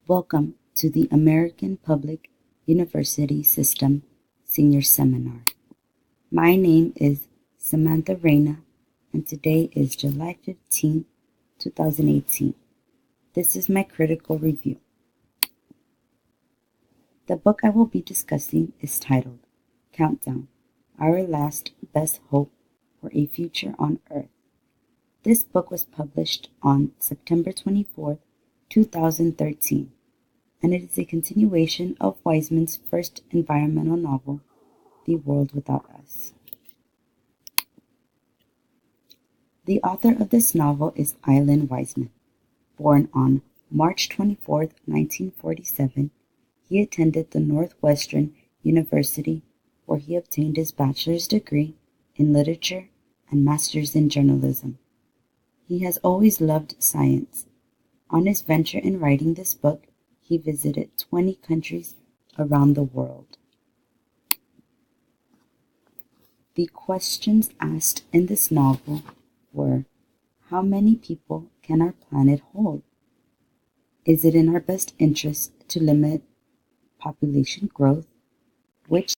Welcome to the American Public University System Senior Seminar. My name is Samantha Reyna, and today is July 15, 2018. This is my critical review. The book I will be discussing is titled Countdown: Our Last Best Hope for a Future on Earth. This book was published on September 24, 2013, and it is a continuation of Wiseman's first environmental novel, The World Without Us. The author of this novel is Alan Wiseman. Born on March 24, 1947, he attended the Northwestern University, where he obtained his bachelor's degree in literature and master's in journalism. He has always loved science. On his venture in writing this book, he visited 20 countries around the world. The questions asked in this novel were: how many people can our planet hold? Is it in our best interest to limit population growth? Which